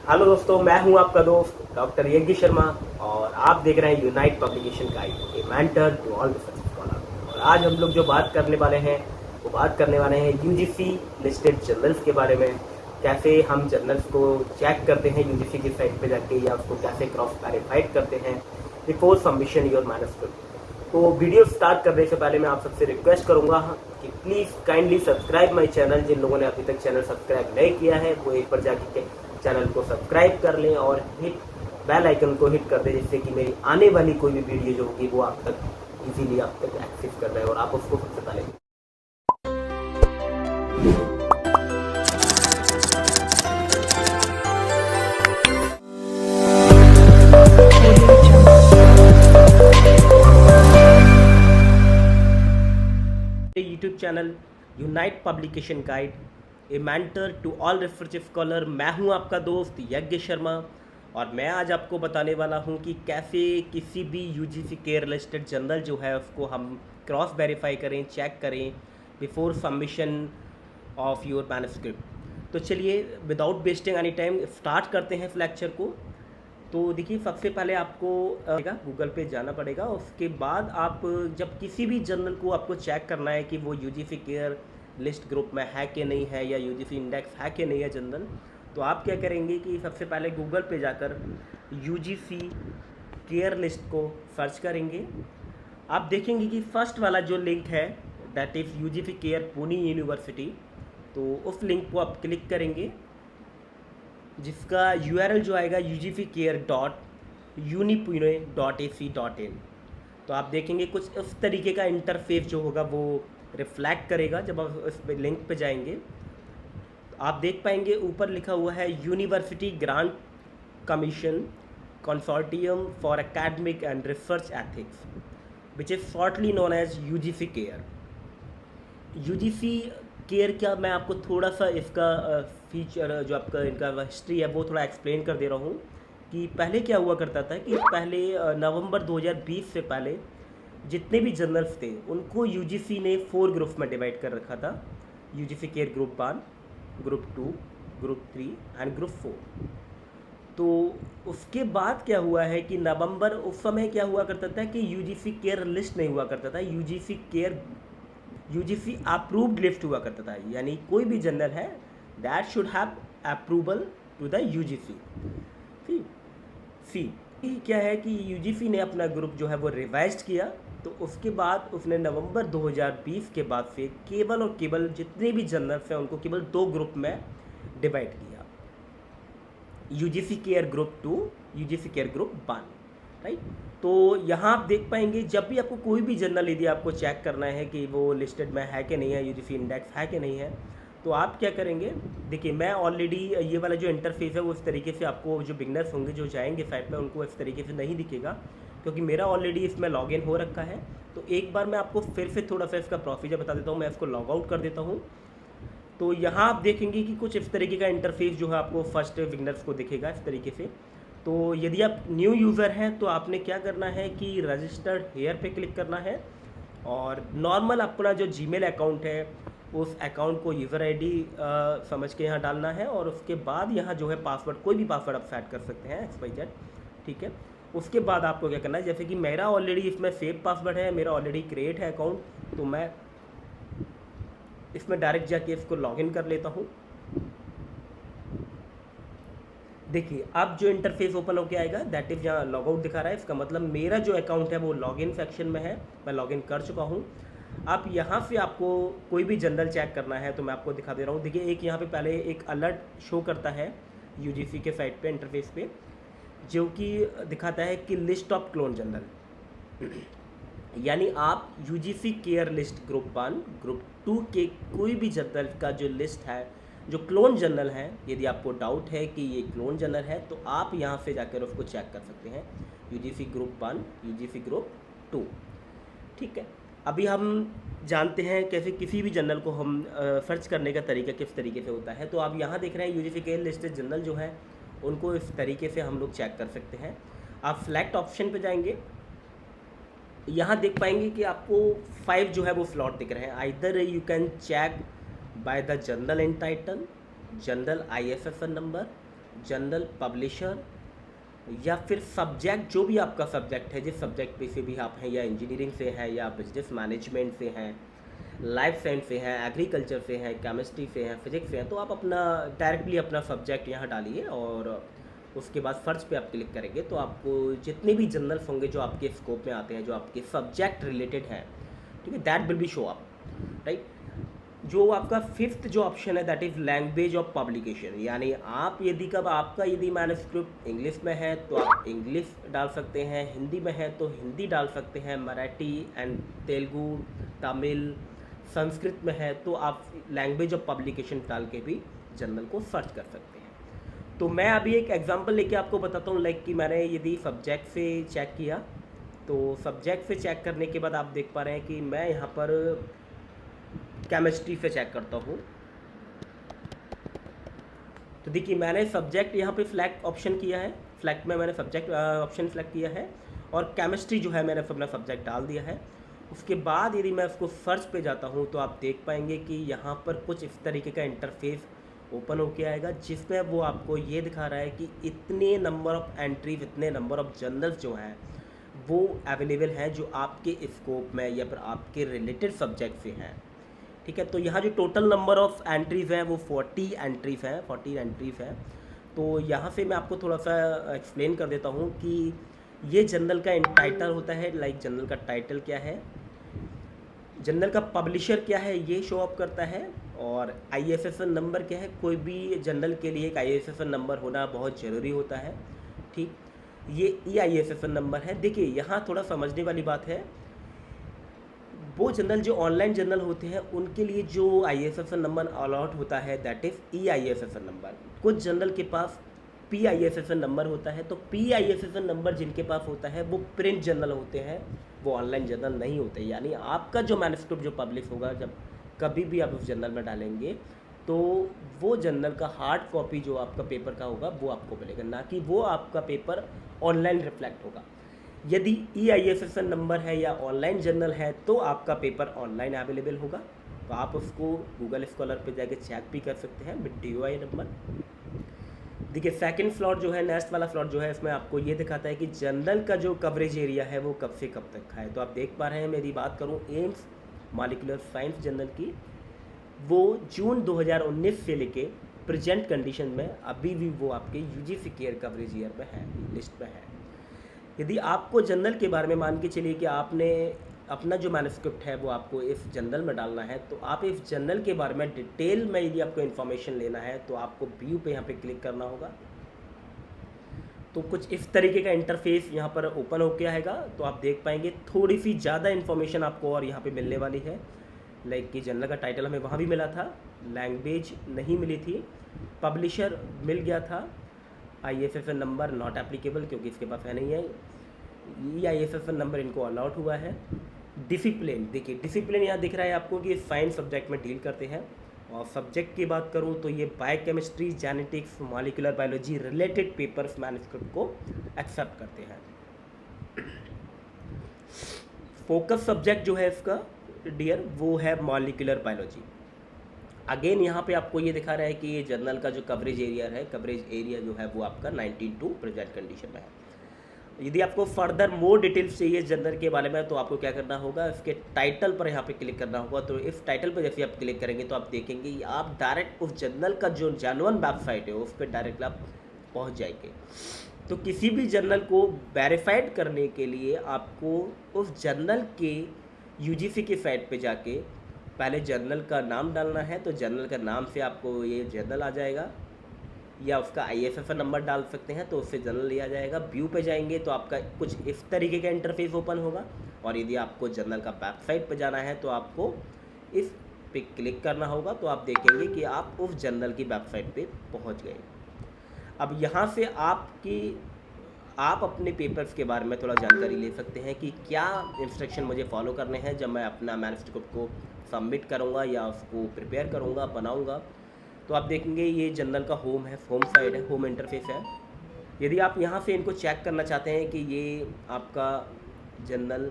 Hello दोस्तों, मैं हूं आपका दोस्त डॉक्टर यज्ञ शर्मा और आप देख रहे हैं Unite Publication guide a mentor to all research scholar. और आज हम लोग जो बात करने वाले हैं वो बात करने वाले हैं यूजीसी लिस्टेड जर्नल्स के बारे में। कैसे हम जर्नल्स को चेक करते हैं यूजीसी की साइट पे जाके, या उसको कैसे क्रॉस वेरीफाइड करते हैं बिफोर सबमिशन योर मैन्युस्क्रिप्ट। तो वीडियो स्टार्ट करने से पहले मैं आप सबसे रिक्वेस्ट करूंगा कि please kindly subscribe my channel. जिन लोगों ने अभी तक चैनल सब्सक्राइब नहीं किया है वो एक बार जाके चैनल को सब्सक्राइब कर लें और हिट बेल आइकन को हिट कर दें, जिससे कि मेरी आने वाली कोई भी वीडियो जो होगी वो आप तक इजीली आप तक एक्सेस कर रहे हैं और आप उसको सबसे पहले YouTube channel Unite Publication guide a mentor to all research scholar. मैं हूं आपका दोस्त यज्ञ शर्मा और मैं आज आपको बताने वाला हूं कि कैसे किसी भी यूजीसी केयर लिस्टेड जर्नल जो है उसको हम क्रॉस वेरीफाई करें, चेक करें before submission of your manuscript. तो चलिए without wasting any time start करते हैं इस लेक्चर को। तो देखिए, सबसे पहले आपको गूगल पे जाना पड़ेगा। उसके बाद आप जब किसी भी जर्नल को आपको चेक करना है कि वो यूजीसी केयर लिस्ट ग्रुप में है कि नहीं है, या यूजीसी इंडेक्स है कि नहीं है जर्नल, तो आप क्या करेंगे कि सबसे पहले गूगल पे जाकर यूजीसी केयर लिस्ट को सर्च करेंगे। आप देखेंगे कि फर्स्ट वाला जो लिंक है that is UGC care Pune university, तो उस लिंक को आप क्लिक करेंगे, जिसका यूआरएल जो आएगा ugcare.unipune.ac.in। तो आप देखेंगे कुछ इस तरीके का इंटरफेस जो होगा वो रिफ्लेक्ट करेगा। जब आप इस लिंक पे जाएंगे तो आप देख पाएंगे ऊपर लिखा हुआ है university grant commission consortium for academic and research ethics, which is shortly known as UGC CARE. UGC CARE क्या, मैं आपको थोड़ा सा इसका फीचर जो आपका इनका हिस्ट्री है वो थोड़ा एक्सप्लेन कर दे रहा हूँ कि पहले क्या हुआ करता था कि पहले नवंबर 2020 से पहले जितने भी जर्नल्स थे उनको यूजीसी ने 4 ग्रुप्स में डिवाइड कर रखा था। UGC care group 1, group 2, group 3 and group 4। तो उसके बाद क्या हुआ है कि नवंबर, उस समय क्या हुआ करता था कि यूजीसी केयर लिस्ट नहीं हुआ करता था, यूजीसी अप्रूव्ड लिस्ट हुआ करता था। यानी कोई भी जर्नल है that should have approval to the UGC. See क्या है कि यूजीसी ने अपना ग्रुप जो है वो रिवाइज किया, तो उसके बाद उसने नवंबर 2020 के बाद से केवल और केवल जितने भी जर्नल्स हैं उनको केवल 2 ग्रुप में डिवाइड किया, UGC care group 2, UGC care group 1, right. तो यहाँ आप देख पाएंगे जब भी आपको कोई भी जर्नल यदि आपको चेक करना है कि वो लिस्टेड में है कि नहीं है, यूजीसी इंडेक्स है कि नहीं है, तो आप क्या करेंगे। देखिए, मैं ऑलरेडी ये वाला जो इंटरफेस है वो इस तरीके से, आपको जो बिगनर्स होंगे जो जाएंगे साइट में उनको इस तरीके से नहीं दिखेगा, क्योंकि मेरा ऑलरेडी इसमें लॉगिन हो रखा है। तो एक बार मैं आपको फिर से थोड़ा सा इसका प्रोसीजर बता देता हूँ। मैं इसको लॉग आउट कर देता हूँ। तो यहाँ आप देखेंगे कि कुछ इस तरीके का इंटरफेस जो है आपको फर्स्ट बिगनर्स को दिखेगा इस तरीके से। तो यदि आप न्यू यूज़र हैं तो आपने क्या करना है कि रजिस्टर्ड हेयर पे क्लिक करना है और नॉर्मल अपना जो जीमेल अकाउंट है उस अकाउंट को यूज़र आईडी समझ के यहाँ डालना है, और उसके बाद यहाँ जो है पासवर्ड, कोई भी पासवर्ड आप सेट कर सकते हैं XYZ, ठीक है। उसके बाद आपको क्या करना है, जैसे कि मेरा ऑलरेडी इसमें सेव पासवर्ड है, मेरा ऑलरेडी क्रिएट है अकाउंट, तो मैं इसमें डायरेक्ट जाके इसको लॉगिन कर लेता हूँ। देखिए, अब जो इंटरफेस ओपन होके आएगा दैट इज़ यहाँ लॉग आउट दिखा रहा है, इसका मतलब मेरा जो अकाउंट है वो लॉगिन सेक्शन में है, मैं लॉगिन कर चुका हूँ। अब यहाँ से आपको कोई भी जर्नल चेक करना है तो मैं आपको दिखा दे रहा हूँ। देखिए, एक यहाँ पे पहले एक अलर्ट शो करता है यूजीसी के साइट पे इंटरफेस पे, जो कि दिखाता है कि लिस्ट ऑफ क्लोन जर्नल। यानी आप UGC CARE list group 1, group 2 के कोई भी जर्नल का जो लिस्ट है, जो क्लोन जर्नल है, यदि आपको डाउट है कि ये क्लोन जर्नल है तो आप यहाँ से जाकर उसको चेक कर सकते हैं। यूजीसी ग्रुप 1, यूजीसी ग्रुप 2, ठीक है। अभी हम जानते हैं कैसे किसी भी जर्नल को हम सर्च करने का तरीका किस तरीके से होता है। तो आप यहाँ देख रहे हैं यूजीसी केयर लिस्टेड जर्नल जो है उनको इस तरीके से हम लोग चेक कर सकते हैं। आप सेलेक्ट ऑप्शन पे जाएंगे, यहाँ देख पाएंगे कि आपको 5 जो है वो स्लॉट दिख रहे हैं। Either you can check by the journal entitle, journal ISSN number, general, publisher, या फिर सब्जेक्ट, जो भी आपका सब्जेक्ट है, जिस सब्जेक्ट पे से भी आप हैं, या इंजीनियरिंग से हैं, या बिजनेस मैनेजमेंट से हैं, लाइफ साइंस से हैं, एग्रीकल्चर से हैं, केमिस्ट्री से हैं, फिजिक्स से हैं, तो आप अपना डायरेक्टली अपना सब्जेक्ट यहाँ डालिए और उसके बाद सर्च पे आप क्लिक करेंगे तो आपको जितने भी जर्नल्स होंगे जो आपके स्कोप में आते हैं, जो आपके सब्जेक्ट रिलेटेड हैं, ठीक है, that will be show up, right. जो आपका फिफ्थ जो ऑप्शन है that is language of publication, यानी आप यदि मैन्युस्क्रिप्ट इंग्लिश में है तो आप इंग्लिश डाल सकते हैं, हिंदी में है तो हिंदी डाल सकते हैं, मराठी एंड तेलुगु, तमिल, संस्कृत में है तो आप लैंग्वेज ऑफ पब्लिकेशन डाल के भी जर्नल को सर्च कर सकते हैं। तो मैं अभी एक एग्जांपल लेके आपको बताता हूँ, लाइक कि मैंने यदि सब्जेक्ट से चेक किया तो सब्जेक्ट से चेक करने के बाद आप देख पा रहे हैं कि मैं यहाँ पर केमिस्ट्री से चेक करता हूँ। तो देखिए मैंने सब्जेक्ट यहाँ पे फ्लैग ऑप्शन किया है, फ्लैग में मैंने सब्जेक्ट ऑप्शन फ्लैग किया है और केमिस्ट्री जो है मैंने अपना सब्जेक्ट डाल दिया है। उसके बाद यदि मैं उसको सर्च पे जाता हूँ तो आप देख पाएंगे कि यहाँ पर कुछ इस तरीके का इंटरफेस ओपन होके आएगा, जिसमें वो आपको ये दिखा रहा है कि इतने नंबर ऑफ एंट्रीज, इतने नंबर ऑफ जर्नल्स जो हैं वो अवेलेबल हैं जो आपके स्कोप में या फिर आपके रिलेटेड सब्जेक्ट से हैं, ठीक है। तो यहाँ जो टोटल नंबर ऑफ एंट्रीज़ हैं वो 40 एंट्रीज़ हैं। तो यहाँ से मैं आपको थोड़ा सा एक्सप्लेन कर देता हूँ कि ये जर्नल का टाइटल होता है, लाइक जर्नल का टाइटल क्या है, जर्नल का पब्लिशर क्या है ये शो अप करता है, और ISSN नंबर क्या है। कोई भी जर्नल के लिए एक ISSN नंबर होना बहुत ज़रूरी होता है, ठीक। ये EISSN नंबर है। देखिए यहाँ थोड़ा समझने वाली बात है, वो जर्नल जो ऑनलाइन जर्नल होते हैं उनके लिए जो ISSN नंबर अलॉट होता है दैट इज़ EISSN नंबर। कुछ जर्नल के पास PISSN नंबर होता है। तो PISSN नंबर जिनके पास होता है वो प्रिंट जर्नल होते हैं, वो ऑनलाइन जर्नल नहीं होते। यानी आपका जो मैन्युस्क्रिप्ट जो पब्लिश होगा, जब कभी भी आप उस जर्नल में डालेंगे तो वो जर्नल का हार्ड कॉपी जो आपका पेपर का होगा वो आपको मिलेगा, ना कि वो आपका पेपर ऑनलाइन रिफ्लेक्ट होगा। यदि EISSN नंबर है या ऑनलाइन जर्नल है तो आपका पेपर ऑनलाइन अवेलेबल होगा, तो आप उसको गूगल स्कॉलर पे जाके चेक भी कर सकते हैं विद DOI नंबर। देखिए सेकंड स्लॉट जो है, नेक्स्ट वाला स्लॉट जो है, इसमें आपको ये दिखाता है कि जर्नल का जो कवरेज एरिया है वो कब से कब तक का है। तो आप देख पा रहे हैं, मेरी बात करूँ एम्स मॉलिक्यूलर साइंस जर्नल की, वो जून 2019 से लेके प्रेजेंट कंडीशन में अभी भी वो आपके UGC केयर कवरेज ईयर में है, लिस्ट में है। यदि आपको जर्नल के बारे में मान के चलिए कि आपने अपना जो मैन्युस्क्रिप्ट है वो आपको इस जर्नल में डालना है, तो आप इस जर्नल के बारे में डिटेल में यदि आपको इन्फॉर्मेशन लेना है तो आपको व्यू पे यहाँ पे क्लिक करना होगा। तो कुछ इस तरीके का इंटरफेस यहाँ पर ओपन होके आएगा। तो आप देख पाएंगे थोड़ी सी ज़्यादा इन्फॉर्मेशन आपको और यहाँ पे मिलने वाली है, लाइक कि जर्नल का टाइटल हमें वहाँ भी मिला था, लैंग्वेज नहीं मिली थी, पब्लिशर मिल गया था, ISSN नंबर नॉट एप्लीकेबल क्योंकि इसके पास है नहीं है, EISSN नंबर इनको अलॉट हुआ है। डिसिप्लिन, देखिए डिसिप्लिन यहाँ दिख रहा है आपको कि साइंस सब्जेक्ट में डील करते हैं। और सब्जेक्ट की बात करूँ तो ये biochemistry, genetics, molecular biology related papers manuscript को एक्सेप्ट करते हैं। फोकस सब्जेक्ट जो है इसका डियर वो है मॉलिक्यूलर बायोलॉजी। अगेन यहाँ पे आपको ये दिखा रहा है कि ये जर्नल का जो कवरेज एरिया जो है वो आपका 92 प्रेजेंट कंडीशन में है। यदि आपको फर्दर मोर डिटेल्स चाहिए जर्नल के बारे में तो आपको क्या करना होगा, इसके टाइटल पर यहाँ पे क्लिक करना होगा। तो इस टाइटल पर जैसे आप क्लिक करेंगे तो आप देखेंगे आप डायरेक्ट उस जर्नल का जो जेन्युइन वेबसाइट है उस पर डायरेक्ट आप पहुँच जाएंगे। तो किसी भी जर्नल को वेरीफाइड करने के लिए आपको उस जर्नल के UGC की साइट पे जाके पहले जर्नल का नाम डालना है। तो जर्नल का नाम से आपको ये जर्नल आ जाएगा, या उसका ISSN नंबर डाल सकते हैं तो उससे जर्नल लिया जाएगा। व्यू पे जाएंगे तो आपका कुछ इस तरीके का इंटरफेस ओपन होगा। और यदि आपको जर्नल का वेबसाइट पे जाना है तो आपको इस पे क्लिक करना होगा। तो आप देखेंगे कि आप उस जर्नल की वेबसाइट पे पहुंच गए। अब यहाँ से आप अपने पेपर्स के बारे में थोड़ा जानकारी ले सकते हैं कि क्या इंस्ट्रक्शन मुझे फॉलो करने हैं जब मैं अपना मैन्युस्क्रिप्ट को सबमिट करूँगा या उसको प्रिपेयर करूँगा, बनाऊँगा। तो आप देखेंगे ये जर्नल का होम साइड है, होम इंटरफेस है। यदि आप यहाँ से इनको चेक करना चाहते हैं कि ये आपका जर्नल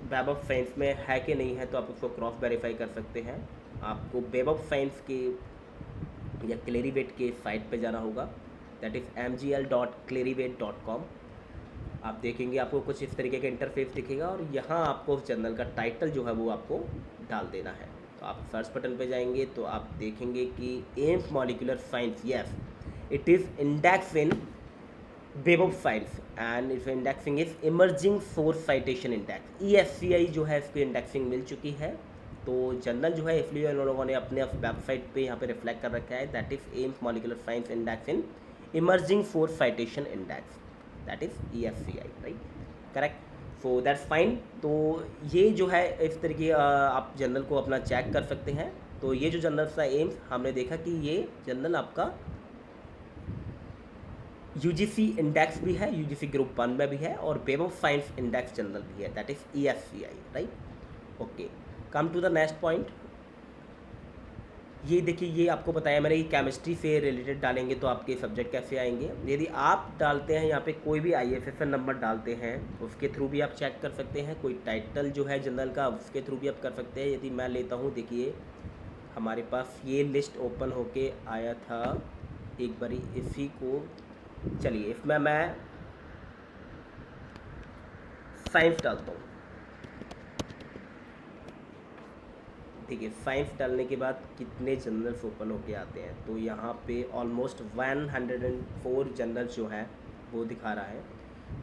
वेब ऑफ साइंस में है कि नहीं है तो आप उसको क्रॉस वेरीफाई कर सकते हैं। आपको वेब ऑफ साइंस के या क्लेरीवेट के साइट पे जाना होगा, दैट इज़ mgl.clarivate.com। आप देखेंगे आपको कुछ इस तरीके का इंटरफेस दिखेगा और यहाँ आपको उस जर्नल का टाइटल जो है वो आपको डाल देना है। तो आप सर्च बटन पे जाएंगे तो आप देखेंगे कि AIIMS molecular science, yes it is index in web of science and if indexing is emerging source citation index, ESCI जो है इसकी इंडेक्सिंग मिल चुकी है। तो जर्नल जो है इसलिए इन लोगों ने अपने वेबसाइट पे यहाँ पे रिफ्लेक्ट कर रखा है, that is AIIMS molecular science index in emerging source citation index, that is ESCI, right, correct. So that's fine. तो ये जो है इस तरीके आप जर्नल को अपना चेक कर सकते हैं। तो ये जो जर्नल था एम्स, हमने देखा कि ये जर्नल आपका UGC इंडेक्स भी है, UGC ग्रुप 1 में भी है और web of science index journal भी है, that is ESCI, right. Okay, come to the next point. ये देखिए, ये आपको बताया मैंने कि केमिस्ट्री से रिलेटेड डालेंगे तो आपके सब्जेक्ट कैसे आएंगे। यदि आप डालते हैं यहाँ पे कोई भी ISSN नंबर डालते हैं, उसके थ्रू भी आप चेक कर सकते हैं। कोई टाइटल जो है जनरल का, उसके थ्रू भी आप कर सकते हैं। यदि मैं लेता हूँ, देखिए हमारे पास ये लिस्ट ओपन होके आया था एक बारी, इसी को चलिए इसमें मैं साइंस डालता हूँ। देखिए साइंस डालने के बाद कितने जर्नल्स ओपन होके आते हैं, तो यहाँ पे ऑलमोस्ट 104 जर्नल्स जो है वो दिखा रहा है।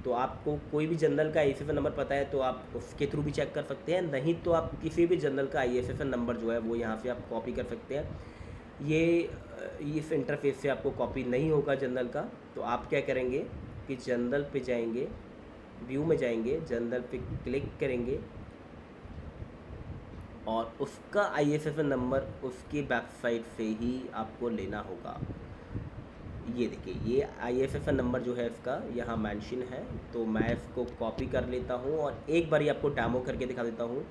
तो आपको कोई भी जर्नल का ISSN नंबर पता है तो आप उसके थ्रू भी चेक कर सकते हैं, नहीं तो आप किसी भी जर्नल का ISSN नंबर जो है वो यहाँ से आप कॉपी कर सकते हैं। ये इस इंटरफेस से आपको कॉपी नहीं होगा जर्नल का। तो आप क्या करेंगे कि जर्नल पे जाएंगे, व्यू में जाएंगे, जर्नल पे क्लिक करेंगे और उसका ISSN नंबर उसकी वेबसाइट से ही आपको लेना होगा। ये देखिए, ये ISSN नंबर जो है इसका यहाँ मेंशन है, तो मैं इसको कॉपी कर लेता हूँ और एक बार आपको डेमो करके दिखा देता हूँ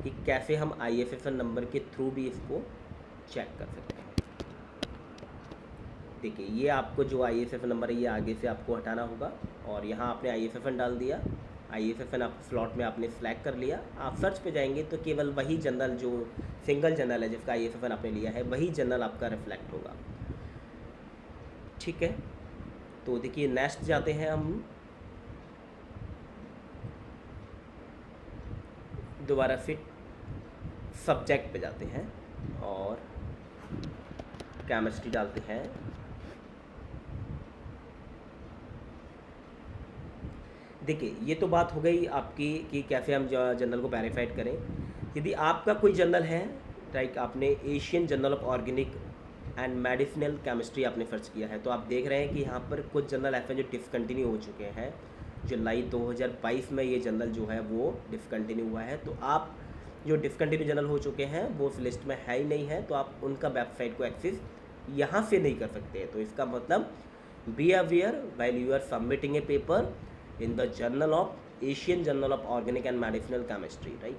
कि कैसे हम ISSN नंबर के थ्रू भी इसको चेक कर सकते हैं। देखिए, ये आपको जो ISSN नंबर है ये आगे से आपको हटाना होगा और यहाँ आपने ISSN डाल दिया। ISSN आप स्लॉट में आपने सेलेक्ट कर लिया। आप सर्च पे जाएंगे तो केवल वही जनरल जो सिंगल जनरल है जिसका ISSN आपने लिया है वही जनरल आपका रिफ्लेक्ट होगा, ठीक है। तो देखिए नेक्स्ट जाते हैं हम, दोबारा फिर सब्जेक्ट पे जाते हैं और केमिस्ट्री डालते हैं। देखिए, ये तो बात हो गई आपकी कि कैसे हम जर्नल को वेरीफाइड करें। यदि आपका कोई जर्नल है, लाइक आपने Asian journal of organic and medicinal chemistry आपने सर्च किया है, तो आप देख रहे हैं कि यहाँ पर कुछ जर्नल ऐसे जो डिसकंटिन्यू हो चुके हैं। जुलाई 2022 में ये जर्नल जो है वो डिसकंटिन्यू हुआ है। तो आप जो डिसकंटिन्यू जर्नल हो चुके हैं वो उस लिस्ट में है ही नहीं है, तो आप उनका वेबसाइट को एक्सेस यहाँ से नहीं कर सकते। तो इसका मतलब be aware while you are submitting a paper in the Journal of Asian Journal of Organic and Medicinal Chemistry, right?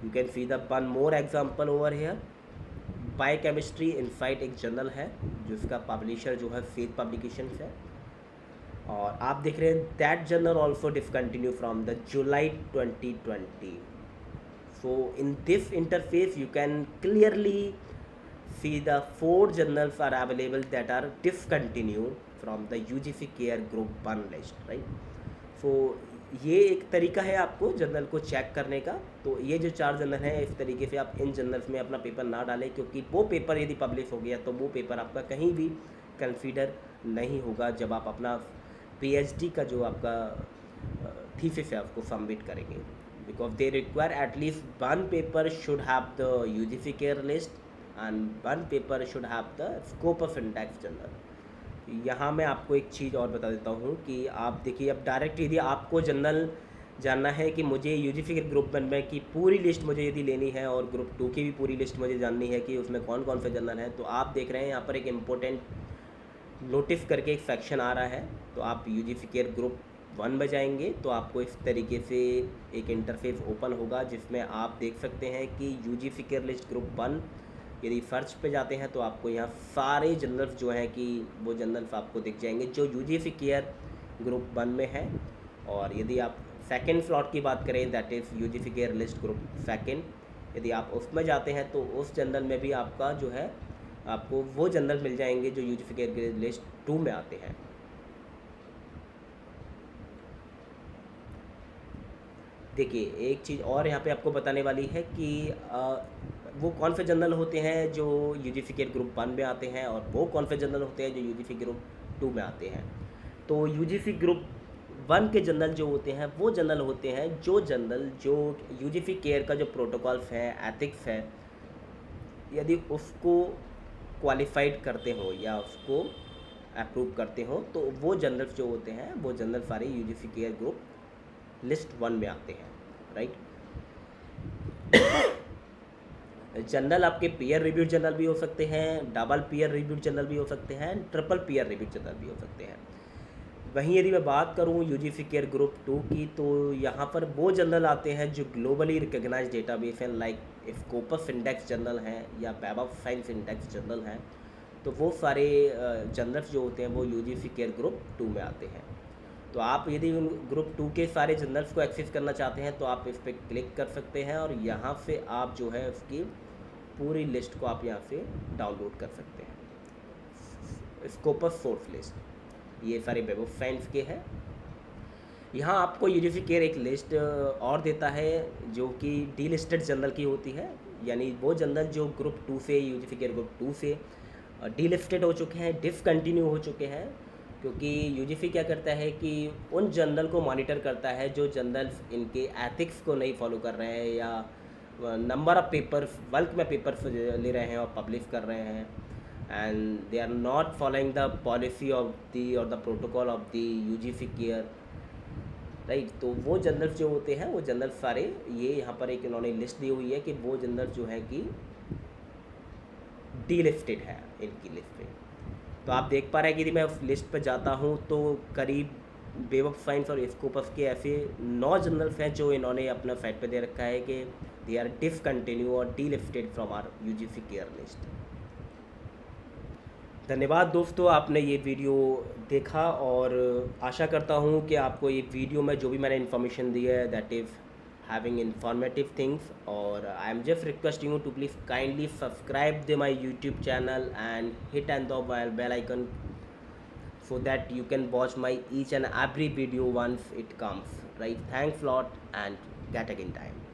You can see the one more example over here. Biochemistry Insight एक journal है जिसका publisher जो है faith publication है और आप देख रहे हैं that journal also discontinue from the July 2020. So in this interface you can clearly see the 4 journals are available that are discontinued from the UGC Care Group 1 list, right? तो ये एक तरीका है आपको जर्नल को चेक करने का। तो ये जो 4 जर्नल हैं, इस तरीके से आप इन जर्नल्स में अपना पेपर ना डालें, क्योंकि वो पेपर यदि पब्लिश हो गया तो वो पेपर आपका कहीं भी कंसीडर नहीं होगा जब आप अपना PhD का जो आपका थीसिस है उसको सबमिट करेंगे, because they require at least 1 paper should have the UGC care list and 1 paper should have the scope of index journal. यहाँ मैं आपको एक चीज़ और बता देता हूँ कि आप देखिए, अब डायरेक्ट यदि आपको जनरल जानना है कि मुझे UGC के ग्रुप 1 में की पूरी लिस्ट मुझे यदि लेनी है और ग्रुप 2 की भी पूरी लिस्ट मुझे जाननी है कि उसमें कौन कौन से जनरल हैं, तो आप देख रहे हैं यहाँ पर एक इम्पोर्टेंट नोटिस करके एक सेक्शन आ रहा है। तो आप UGC केयर ग्रुप 1 में जाएंगे तो आपको इस तरीके से एक इंटरफेस ओपन होगा जिसमें आप देख सकते हैं कि UGC केयर लिस्ट ग्रुप 1। यदि सर्च पे जाते हैं तो आपको यहाँ सारे जर्नल्स जो हैं कि वो जर्नल्स आपको दिख जाएंगे जो UGC केयर ग्रुप 1 में है। और यदि आप सेकंड स्लॉट की बात करें, that is UGC care list group 2, यदि आप उसमें जाते हैं तो उस जर्नल में भी आपका जो है आपको वो जनरल मिल जाएंगे जो यूजी केयर ग्रेड लिस्ट 2 में आते हैं। देखिए एक चीज़ और यहाँ पे आपको बताने वाली है कि वो कौन से जनरल होते हैं जो यूजीसी केयर ग्रुप 1 में आते हैं और वो कौन से जनरल होते हैं जो यूजीसी ग्रुप 2 में आते हैं। तो यूजीसी ग्रुप 1 के जनरल जो होते हैं वो जनरल होते हैं जो यूजीसी केयर का जो प्रोटोकॉल्स है, एथिक्स है, यदि उसको क्वालिफाइड करते हो या उसको अप्रूव करते हो तो वो जनरल्स जो होते हैं वो जनरल सारे यूजीसी केयर ग्रुप लिस्ट 1 में आते हैं, राइट। जनरल आपके पीयर रिव्यू जनरल भी हो सकते हैं, डबल पीयर रिव्यू जनरल भी हो सकते हैं, ट्रिपल पीयर रिव्यू जनरल भी हो सकते हैं। वहीं यदि मैं बात करूं यूजीसी केयर ग्रुप 2 की, तो यहाँ पर वो जनरल आते हैं जो ग्लोबली रिकग्नाइज डेटाबेस हैं, लाइक स्कोपस इंडेक्स जनरल हैं या web of science index general हैं। तो वो सारे जनरल्स जो होते हैं वो यूजीसी केयर ग्रुप 2 में आते हैं। तो आप यदि उन ग्रुप 2 के सारे जनरल्स को एक्सेस करना चाहते हैं तो आप इस पर क्लिक कर सकते हैं और यहाँ से आप जो है उसकी पूरी लिस्ट को आप यहाँ से डाउनलोड कर सकते हैं। स्कोपस सोर्स लिस्ट ये सारे वेब ऑफ साइंस के हैं। यहाँ आपको यूजीसी केयर एक लिस्ट और देता है जो कि डी लिस्टेड जनरल की होती है, यानी वो जनरल जो ग्रुप 2 से यूजीसी केयर ग्रुप 2 से डी लिस्टेड हो चुके हैं, डिसकंटिन्यू हो चुके हैं। क्योंकि यूजीसी क्या करता है कि उन जनरल को मॉनिटर करता है जो जनरल्स इनके एथिक्स को नहीं फॉलो कर रहे हैं या नंबर ऑफ पेपर्स बल्क में पेपर्स ले रहे हैं और पब्लिश कर रहे हैं, and they are not following the policy of the और the protocol of the UGC care, right. तो वो जनरल्स जो होते हैं वो जनरल सारे ये यहाँ पर एक इन्होंने लिस्ट दी हुई है कि वो जनरल जो है कि डी लिस्टेड है इनकी लिस्ट में। तो आप देख पा रहे हैं कि यदि मैं उस लिस्ट पर जाता हूँ तो करीब वेब ऑफ साइंस और स्कोपस के ऐसे 9 जनरल्स हैं जो इन्होंने अपना साइट पे दे रखा है कि दे आर डिसकंटिन्यू और delisted from our UGC CARE list. धन्यवाद दोस्तों, आपने ये वीडियो देखा और आशा करता हूँ कि आपको ये वीडियो में जो भी मैंने इन्फॉर्मेशन दी है that is having informative things, or I am just requesting you to please kindly subscribe to my YouTube channel and hit on the bell icon so that you can watch my each and every video once it comes, right. Thanks a lot and get again time.